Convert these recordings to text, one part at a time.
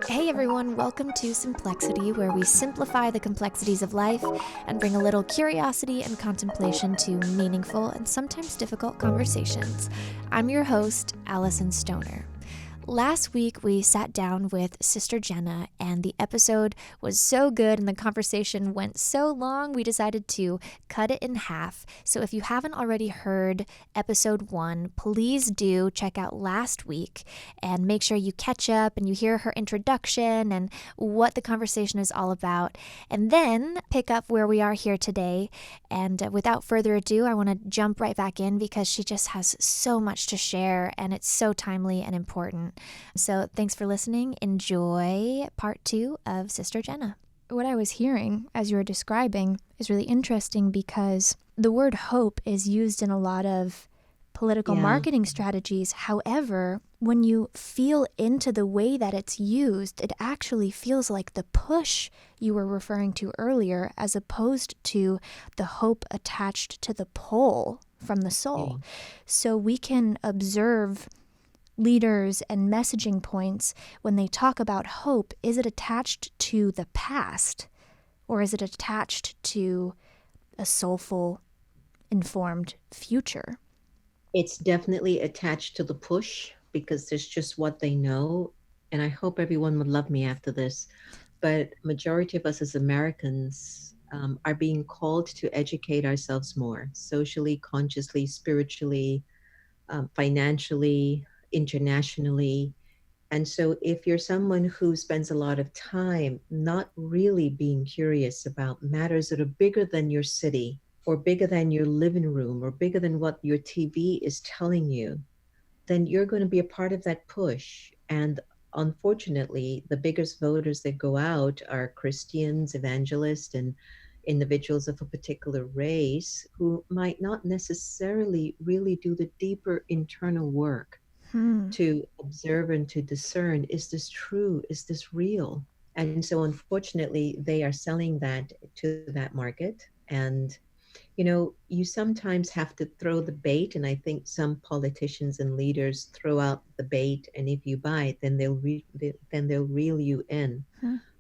Hey everyone, welcome to Simplexity, where we simplify the complexities of life and bring a little curiosity and contemplation to meaningful and sometimes difficult conversations. I'm your host, Alyson Stoner. Last week, we sat down with Sister Jenna, and the episode was so good and the conversation went so long, we decided to cut it in half. So if you haven't already heard episode 1, please do check out last week and make sure you catch up and you hear her introduction and what the conversation is all about. And then pick up where we are here today. And without further ado, I want to jump right back in because she just has so much to share and it's so timely and important. So thanks for listening. Enjoy part 2 of Sister Jenna. What I was hearing as you were describing is really interesting because the word hope is used in a lot of political marketing strategies. However, when you feel into the way that it's used, it actually feels like the push you were referring to earlier, as opposed to the hope attached to the pull from the soul. So we can observe leaders and messaging points when they talk about hope. Is it attached to the past, or is it attached to a soulful, informed future? It's definitely attached to the push because there's just what they know. And I hope everyone would love me after this. But majority of us as Americans are being called to educate ourselves more socially, consciously, spiritually, financially, internationally. And so if you're someone who spends a lot of time not really being curious about matters that are bigger than your city or bigger than your living room or bigger than what your TV is telling you, then you're going to be a part of that push. And unfortunately, the biggest voters that go out are Christians, evangelists, and individuals of a particular race who might not necessarily really do the deeper internal work to observe and to discern, is this true? Is this real? And so unfortunately, they are selling that to that market. And you sometimes have to throw the bait, and I think some politicians and leaders throw out the bait, and if you buy it, then they'll reel you in.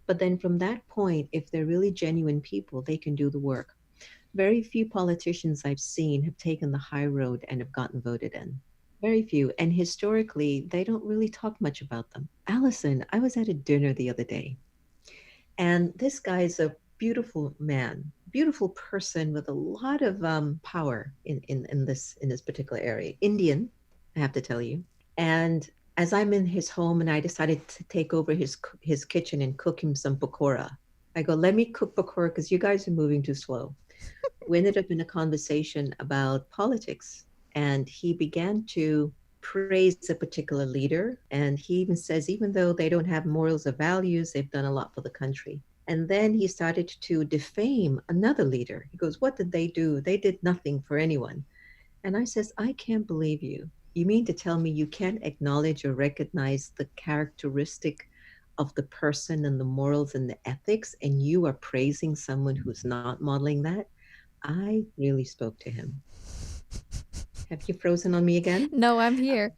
But then from that point, if they're really genuine people, they can do the work. Very few politicians I've seen have taken the high road and have gotten voted in. Very few. And historically, they don't really talk much about them. Alyson, I was at a dinner the other day, and this guy is a beautiful man, beautiful person with a lot of power in this particular area. Indian, I have to tell you. And as I'm in his home, and I decided to take over his kitchen and cook him some pakora. I go, let me cook pakora because you guys are moving too slow. We ended up in a conversation about politics, and he began to praise a particular leader. And he even says, even though they don't have morals or values, they've done a lot for the country. And then he started to defame another leader. He goes, what did they do? They did nothing for anyone. And I says, I can't believe you. You mean to tell me you can't acknowledge or recognize the characteristic of the person and the morals and the ethics, and you are praising someone who's not modeling that? I really spoke to him. Have you frozen on me again? No, I'm here.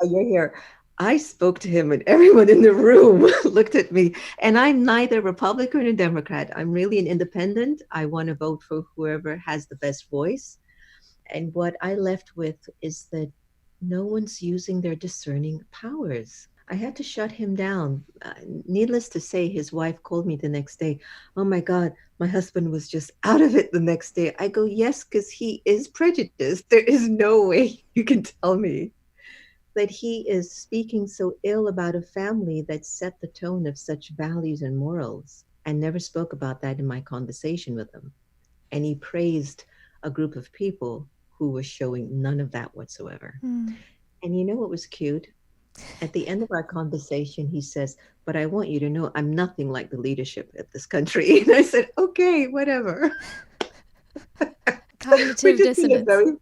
Oh, you're here. I spoke to him, and everyone in the room looked at me. And I'm neither Republican or Democrat. I'm really an independent. I want to vote for whoever has the best voice. And what I left with is that no one's using their discerning powers. I had to shut him down. Needless to say, his wife called me the next day. Oh my God, my husband was just out of it the next day. I go, yes, because he is prejudiced. There is no way you can tell me that he is speaking so ill about a family that set the tone of such values and morals, and never spoke about that in my conversation with him. And he praised a group of people who were showing none of that whatsoever. And you know what was cute? At the end of our conversation, he says, but I want you to know I'm nothing like the leadership of this country. And I said, okay, whatever. Cognitive dissonance.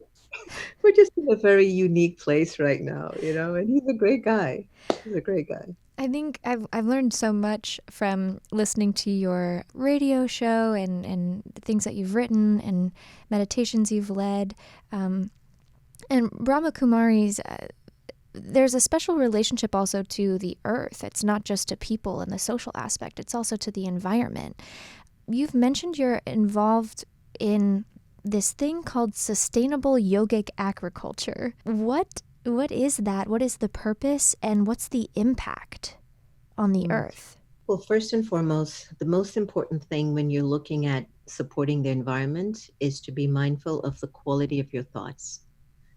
We're just in a very unique place right now, and he's a great guy. He's a great guy. I think I've learned so much from listening to your radio show and the things that you've written and meditations you've led. And Brahma Kumaris, there's a special relationship also to the earth. It's not just to people and the social aspect, it's also to the environment. You've mentioned you're involved in this thing called sustainable yogic agriculture. What is that? What is the purpose and what's the impact on the Mm. earth? Well, first and foremost, the most important thing when you're looking at supporting the environment is to be mindful of the quality of your thoughts.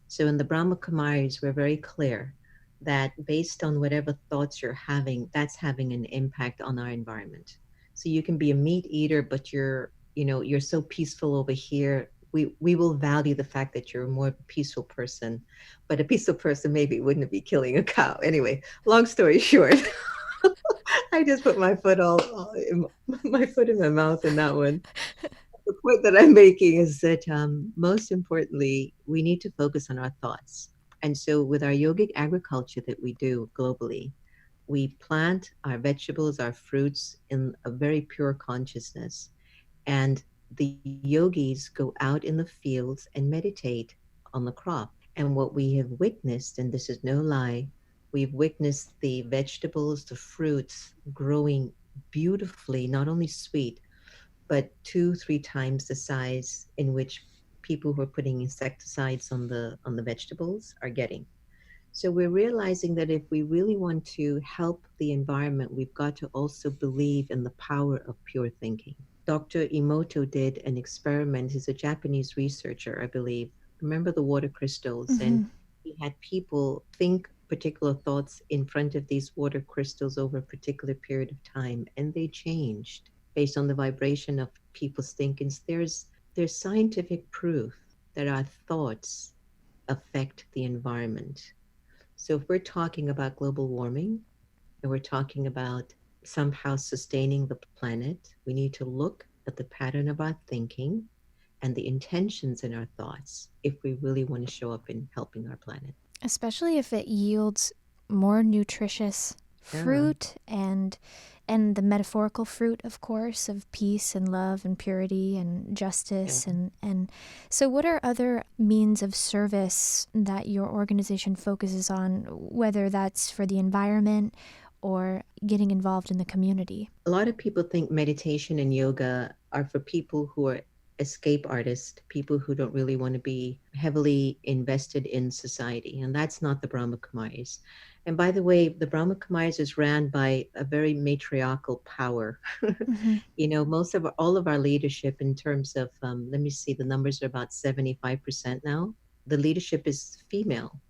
So in the Brahma Kumaris, we're very clear that based on whatever thoughts you're having, that's having an impact on our environment. So you can be a meat eater, but you're so peaceful over here. We will value the fact that you're more of a peaceful person, but a peaceful person maybe wouldn't be killing a cow. Anyway, long story short, I just put my foot in my mouth in that one. The point that I'm making is that most importantly, we need to focus on our thoughts. And so, with our yogic agriculture that we do globally, we plant our vegetables, our fruits in a very pure consciousness. And the yogis go out in the fields and meditate on the crop. And what we have witnessed, and this is no lie, we've witnessed the vegetables, the fruits growing beautifully, not only sweet, but two, three times the size in which people who are putting insecticides on the vegetables are getting. So we're realizing that if we really want to help the environment, we've got to also believe in the power of pure thinking. Dr. Emoto did an experiment. He's a Japanese researcher, I believe. Remember the water crystals? And Mm-hmm. he had people think particular thoughts in front of these water crystals over a particular period of time, and they changed based on the vibration of people's thinkings. There's scientific proof that our thoughts affect the environment. So if we're talking about global warming and we're talking about somehow sustaining the planet, we need to look at the pattern of our thinking and the intentions in our thoughts if we really want to show up in helping our planet. Especially if it yields more nutritious Yeah. fruit and the metaphorical fruit, of course, of peace and love and purity and Yeah. justice. And so what are other means of service that your organization focuses on, whether that's for the environment or getting involved in the community? A lot of people think meditation and yoga are for people who are escape artists, people who don't really want to be heavily invested in society. And that's not the Brahma Kumaris. And by the way, the Brahma Kumaris is ran by a very matriarchal power. Mm-hmm. Most of all of our leadership in terms of, let me see, the numbers are about 75% now. The leadership is female.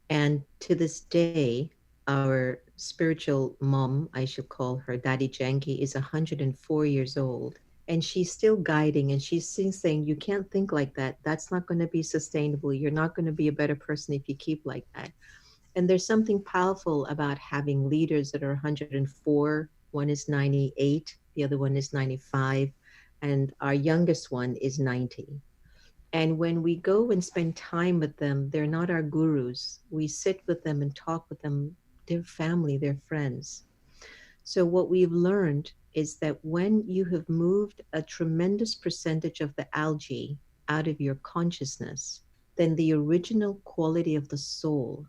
And to this day, our spiritual mom, I should call her Daddy Janki, is 104 years old. And she's still guiding and she's still saying, you can't think like that. That's not going to be sustainable. You're not going to be a better person if you keep like that. And there's something powerful about having leaders that are 104. One is 98, the other one is 95, and our youngest one is 90. And when we go and spend time with them, they're not our gurus. We sit with them and talk with them. They're family, they're friends. So, what we've learned is that when you have moved a tremendous percentage of the algae out of your consciousness, then the original quality of the soul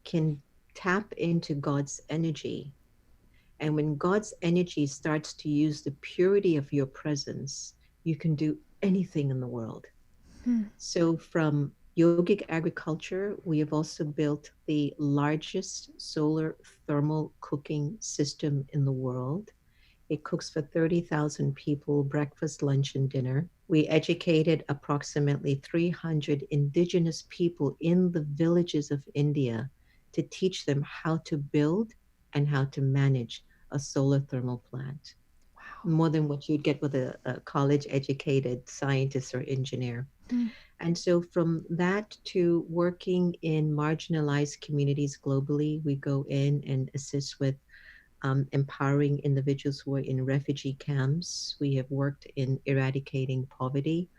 can tap into God's energy. And when God's energy starts to use the purity of your presence, you can do anything in the world. Hmm. So, from yogic agriculture, we have also built the largest solar thermal cooking system in the world. It cooks for 30,000 people, breakfast, lunch, and dinner. We educated approximately 300 indigenous people in the villages of India to teach them how to build and how to manage a solar thermal plant, Wow. more than what you'd get with a college educated scientist or engineer. Hmm. And so, from that to working in marginalized communities globally, we go in and assist with empowering individuals who are in refugee camps. We have worked in eradicating poverty.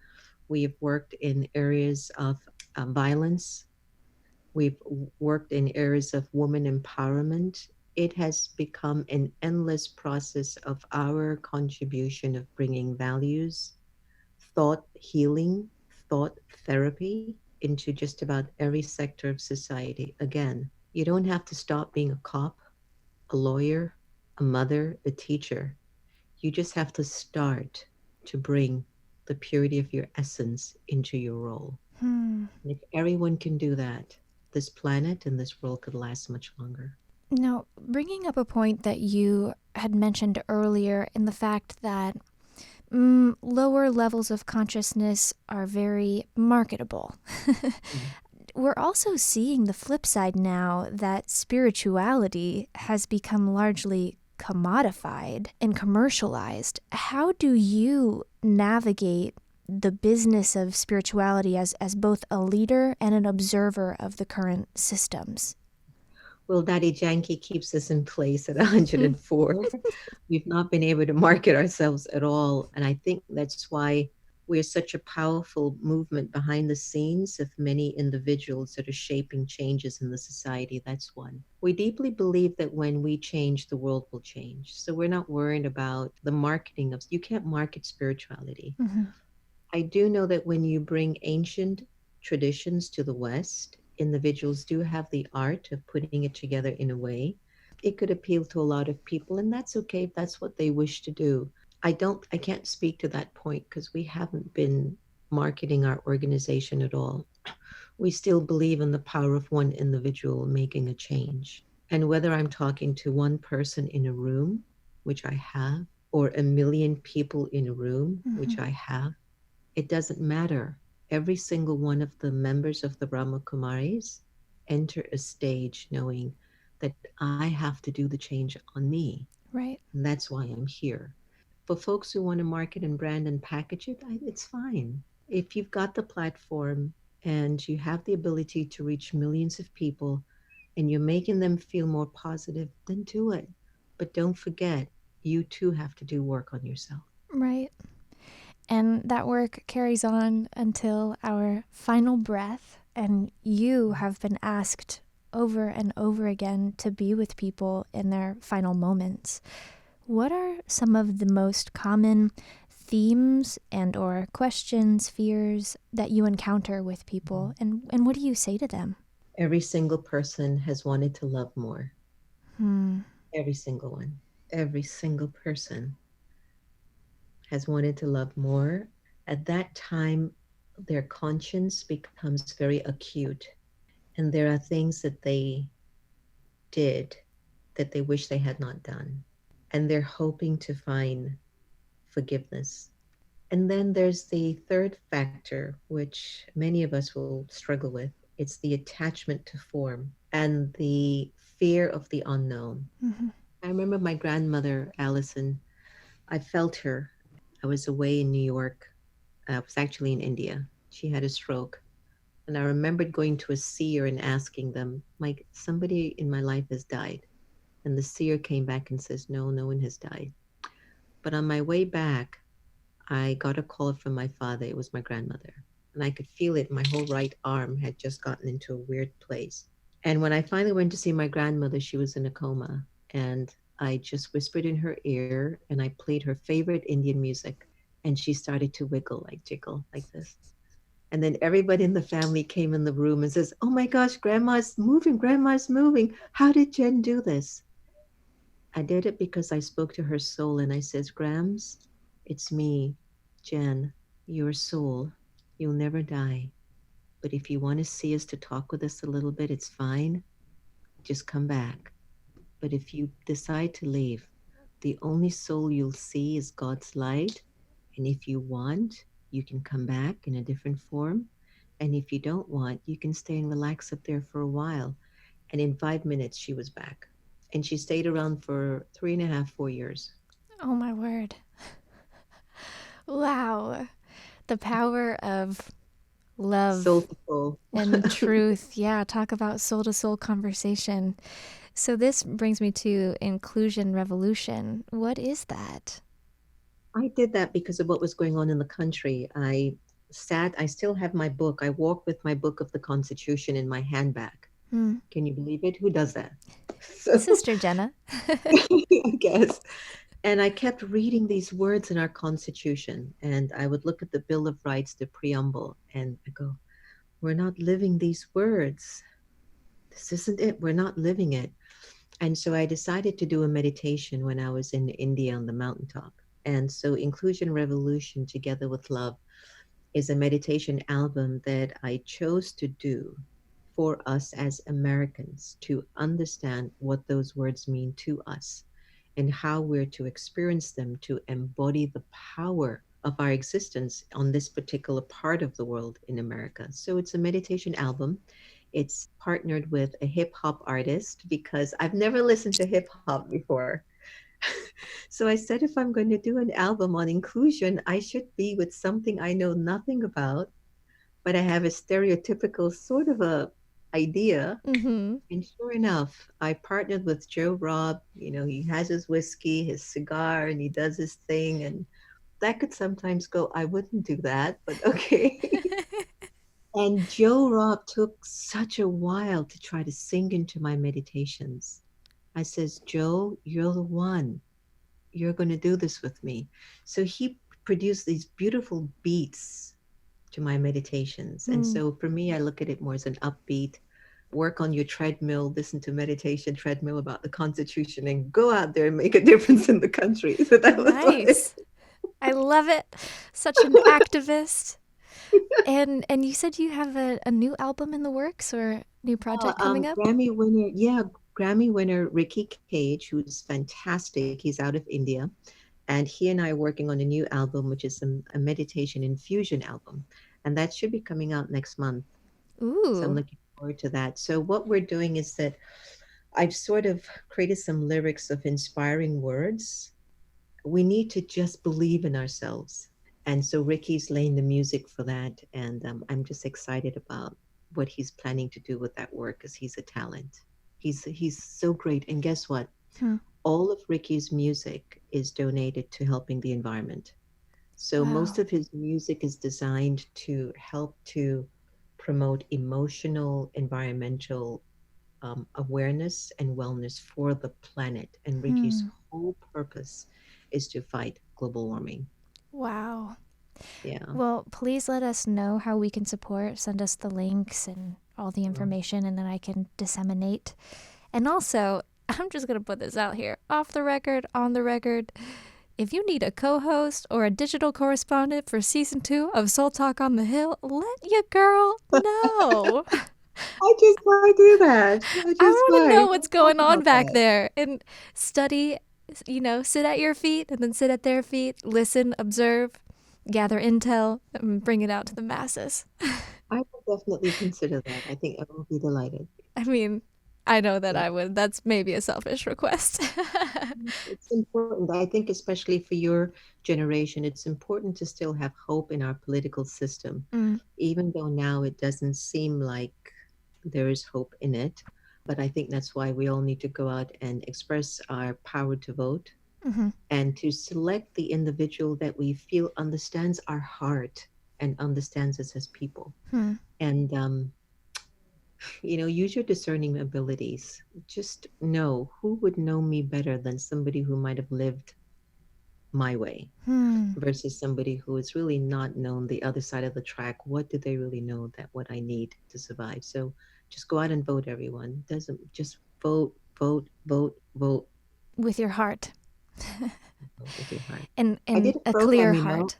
We have worked in areas of violence. We've worked in areas of women empowerment. It has become an endless process of our contribution of bringing values, thought healing, thought therapy into just about every sector of society. Again, You don't have to stop being a cop, a lawyer, a mother, a teacher. You just have to start to bring the purity of your essence into your role. Hmm. And if everyone can do that, this planet and this world could last much longer. Now, bringing up a point that you had mentioned earlier in the fact that lower levels of consciousness are very marketable. Mm. We're also seeing the flip side now that spirituality has become largely commodified and commercialized. How do you navigate the business of spirituality as both a leader and an observer of the current systems? Well, Daddy Yankee keeps us in place at 104. We've not been able to market ourselves at all. And I think that's why we're such a powerful movement behind the scenes of many individuals that are shaping changes in the society. That's one. We deeply believe that when we change, the world will change. So we're not worried about the marketing of, you can't market spirituality. Mm-hmm. I do know that when you bring ancient traditions to the West, individuals do have the art of putting it together in a way. It could appeal to a lot of people, and that's okay if that's what they wish to do. I can't speak to that point because we haven't been marketing our organization at all. We still believe in the power of one individual making a change. And whether I'm talking to one person in a room, which I have, or a million people in a room, Mm-hmm. which I have, it doesn't matter. Every single one of the members of the Brahma Kumaris enter a stage knowing that I have to do the change on me. Right. And that's why I'm here. For folks who want to market and brand and package it, it's fine. If you've got the platform and you have the ability to reach millions of people and you're making them feel more positive, then do it. But don't forget, you too have to do work on yourself. Right. And that work carries on until our final breath. And you have been asked over and over again to be with people in their final moments. What are some of the most common themes and or questions, fears that you encounter with people, and what do you say to them? Every single person has wanted to love more. Hmm. Every single one. Every single person has wanted to love more. At that time, their conscience becomes very acute. And there are things that they did that they wish they had not done. And they're hoping to find forgiveness. And then there's the third factor, which many of us will struggle with. It's the attachment to form and the fear of the unknown. Mm-hmm. I remember my grandmother, Alyson. I felt her. I was away in New York. I was actually in India. She had a stroke. And I remembered going to a seer and asking them, like, somebody in my life has died. And the seer came back and says, no, no one has died. But on my way back, I got a call from my father. It was my grandmother. And I could feel it. My whole right arm had just gotten into a weird place. And when I finally went to see my grandmother, she was in a coma. And I just whispered in her ear and I played her favorite Indian music. And she started to wiggle, like jiggle, like this. And then everybody in the family came in the room and says, oh my gosh, grandma's moving, grandma's moving. How did Jen do this? I did it because I spoke to her soul and I says, Grams, it's me, Jen, your soul. You'll never die. But if you want to see us to talk with us a little bit, it's fine. Just come back. But if you decide to leave, the only soul you'll see is God's light. And if you want, you can come back in a different form. And if you don't want, you can stay and relax up there for a while. And in 5 minutes, she was back. And she stayed around for 3.5, 4 years. Oh my word. Wow. The power of Soul love to soul. and truth. Yeah, talk about soul to soul conversation. So this brings me to inclusion revolution. What is that? I did that because of what was going on in the country. I still have my book. I walk with my book of the Constitution in my handbag. Hmm. Can you believe it? Who does that? So, Sister Jenna. I guess. And I kept reading these words in our Constitution, and I would look at the Bill of Rights, the preamble, and I go, we're not living these words. this isn't it. We're not living it. And so I decided to do a meditation when I was in India on the mountaintop. And so Inclusion Revolution Together with Love is a meditation album that I chose to do for us as Americans to understand what those words mean to us and how we're to experience them to embody the power of our existence on this particular part of the world in America. So it's a meditation album. It's partnered with a hip hop artist because I've never listened to hip hop before. So I said, if I'm going to do an album on inclusion, I should be with something I know nothing about, but I have a stereotypical sort of a idea. Mm-hmm. And sure enough, I partnered with Joe Robb. You know, he has his whiskey, his cigar, and he does his thing. And that could sometimes go, I wouldn't do that, but okay. And Joe Robb took such a while to try to sink into my meditations. I says, Joe, you're the one. You're going to do this with me. So he produced these beautiful beats to my meditations. And Mm. so for me, I look at it more as an upbeat, work on your treadmill, listen to meditation treadmill about the Constitution, and go out there and make a difference in the country. So that was what Nice. I love it. Such an activist. And you said you have a new album in the works or new project coming up? Grammy winner, yeah, Grammy winner Ricky Cage, who's fantastic. He's out of India. And he and I are working on a new album, which is a meditation infusion album. And that should be coming out next month. So I'm Ooh. looking forward to that. So what we're doing is that I've sort of created some lyrics of inspiring words. We need to just believe in ourselves. And so Ricky's laying the music for that. And I'm just excited about what he's planning to do with that work because he's a talent. He's so great. And guess what? Hmm. All of Ricky's music is donated to helping the environment. So most Wow. of his music is designed to help to promote emotional, environmental awareness and wellness for the planet. And Ricky's Hmm. whole purpose is to fight global warming. Wow. Yeah. Well, please let us know how we can support. Send us the links and all the Well, information, and then I can disseminate. And also, I'm just going to put this out here off the record, on the record. If you need a co host or a digital correspondent for season 2 of Soul Talk on the Hill, let your girl know. I just might do that. I I just want to might. know what's We'll talk going on about back that. there and study, sit at your feet and then sit at their feet, listen, observe, gather intel, and bring it out to the masses. I will definitely consider that. I think I will be delighted. I mean, I know that Yeah. I would. That's maybe a selfish request. It's important. I think, especially for your generation, it's important to still have hope in our political system, Mm, even though now it doesn't seem like there is hope in it. But I think that's why we all need to go out and express our power to vote hmm and to select the individual that we feel understands our heart and understands us as people. hmm. And use your discerning abilities. Just know who would know me better than somebody who might have lived my way Hmm. versus somebody who is really not known the other side of the track. What do they really know that what I need to survive? So just go out and vote, everyone. Doesn't just vote, vote, vote, vote, With your heart vote with your heart. I and did a a clear program, heart.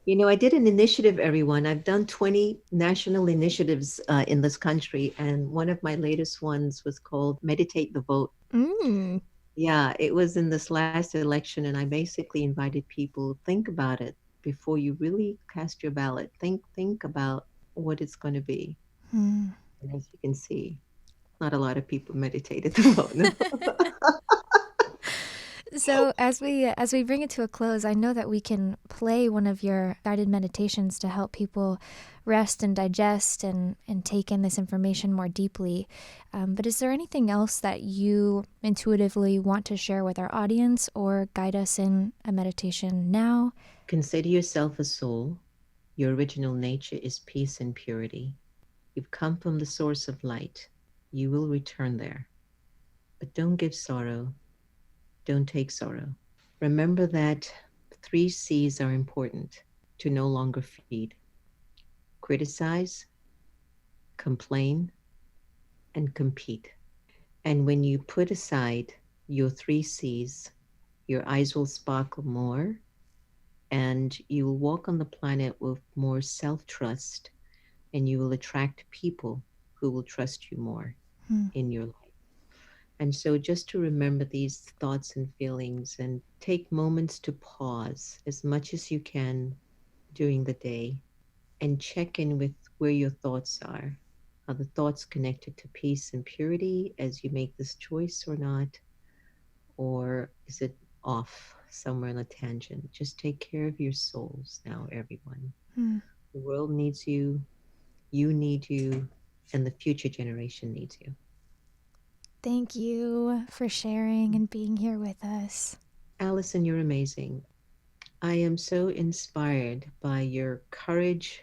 I did an initiative, everyone. I've done 20 national initiatives in this country, and one of my latest ones was called Meditate the Vote. Mm. Yeah, it was in this last election, and I basically invited people think about it before you really cast your ballot. Think about what it's going to be. Hmm. And as you can see, not a lot of people meditated the vote. No. So as we bring it to a close, I know that we can play one of your guided meditations to help people rest and digest and take in this information more deeply. But is there anything else that you intuitively want to share with our audience or guide us in a meditation now? Consider yourself a soul. Your original nature is peace and purity. You've come from the source of light. You will return there. But don't give sorrow. Don't take sorrow. Remember that three C's are important to no longer feed: criticize, complain, and compete. And when you put aside your three C's, your eyes will sparkle more and you will walk on the planet with more self trust and you will attract people who will trust you more Hmm. in your life. And so, just to remember these thoughts and feelings and take moments to pause as much as you can during the day and check in with where your thoughts are. Are the thoughts connected to peace and purity as you make this choice or not? Or is it off somewhere on a tangent? Just take care of your souls now, everyone. Hmm. The world needs you need you, and the future generation needs you. Thank you for sharing and being here with us. Alyson, you're amazing. I am so inspired by your courage,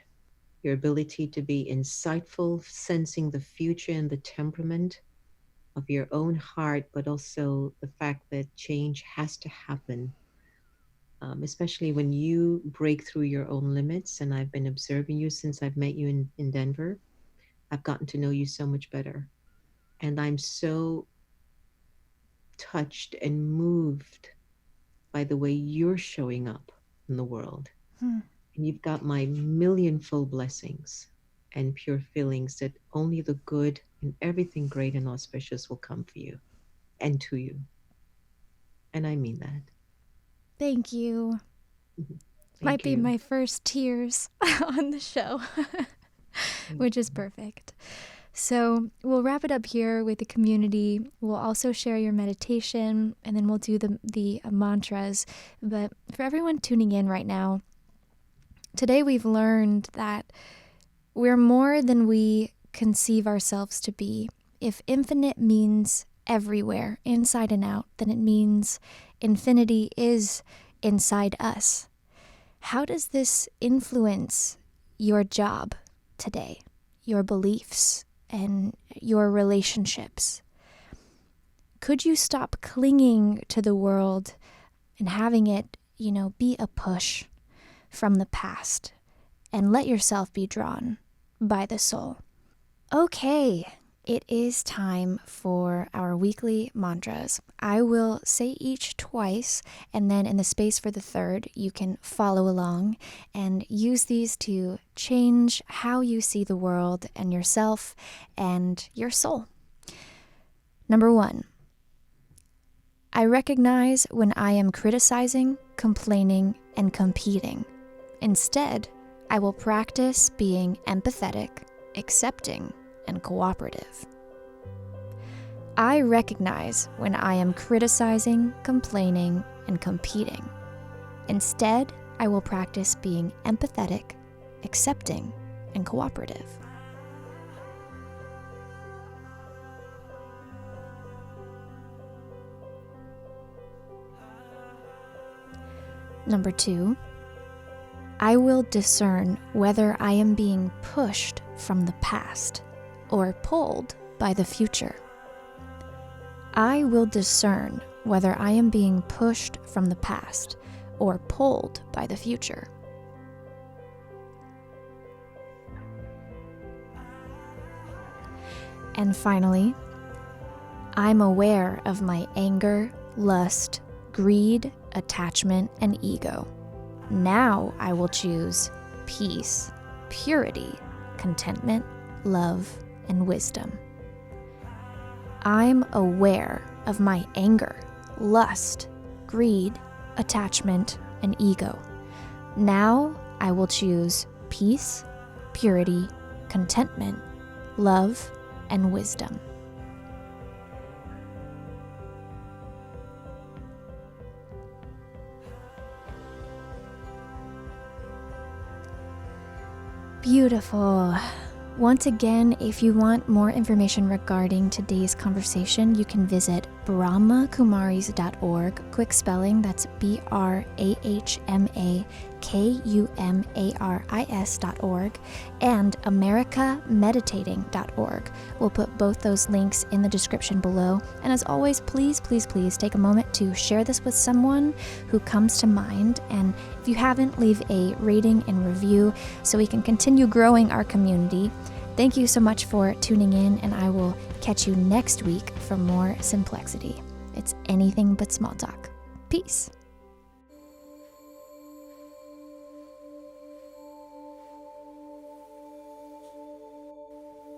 your ability to be insightful, sensing the future and the temperament of your own heart, but also the fact that change has to happen, especially when you break through your own limits. And I've been observing you since I've met you in Denver. I've gotten to know you so much better. And I'm so touched and moved by the way you're showing up in the world. Hmm. And you've got my millionfold blessings and pure feelings that only the good and everything great and auspicious will come for you and to you. And I mean that. Thank you. Might Thank be you. my first tears on the show, which is perfect. So we'll wrap it up here with the community. We'll also share your meditation, and then we'll do the mantras. But for everyone tuning in right now, today we've learned that we're more than we conceive ourselves to be. If infinite means everywhere, inside and out, then it means infinity is inside us. How does this influence your job today, your beliefs, and your relationships? Could you stop clinging to the world and having it, be a push from the past and let yourself be drawn by the soul? Okay, it is time for our weekly mantras. I will say each twice, and then in the space for the third, you can follow along and use these to change how you see the world and yourself and your soul. Number 1, I recognize when I am criticizing, complaining, and competing. Instead, I will practice being empathetic, accepting, and cooperative. I recognize when I am criticizing, complaining, and competing. Instead, I will practice being empathetic, accepting, and cooperative. Number 2, I will discern whether I am being pushed from the past or pulled by the future. I will discern whether I am being pushed from the past or pulled by the future. And finally, I'm aware of my anger, lust, greed, attachment, and ego. Now I will choose peace, purity, contentment, love, and wisdom. I'm aware of my anger, lust, greed, attachment, and ego. Now I will choose peace, purity, contentment, love, and wisdom. Beautiful. Once again, if you want more information regarding today's conversation, you can visit brahmakumaris.org. Quick spelling, that's BRAHMAKUMARIS.org, and americameditating.org. We'll put both those links in the description below. And as always, please take a moment to share this with someone who comes to mind. And if you haven't, leave a rating and review so we can continue growing our community. Thank you so much for tuning in, and I will catch you next week for more Simplexity. It's anything but small talk. Peace.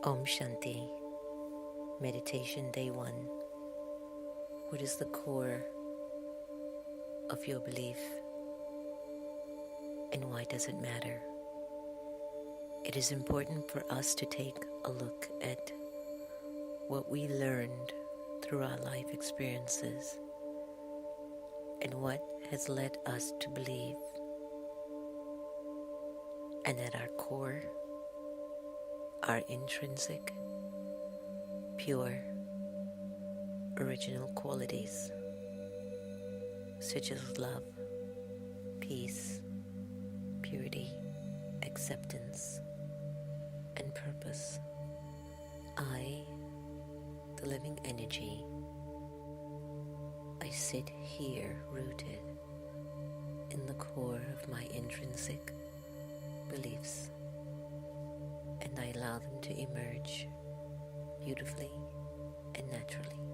Om Shanti. Meditation Day 1. What is the core of your belief, and why does it matter? It is important for us to take a look at what we learned through our life experiences and what has led us to believe. And at our core, our intrinsic, pure, original qualities such as love, peace, purity, acceptance, and purpose. I, the living energy, I sit here rooted in the core of my intrinsic beliefs, and I allow them to emerge beautifully and naturally.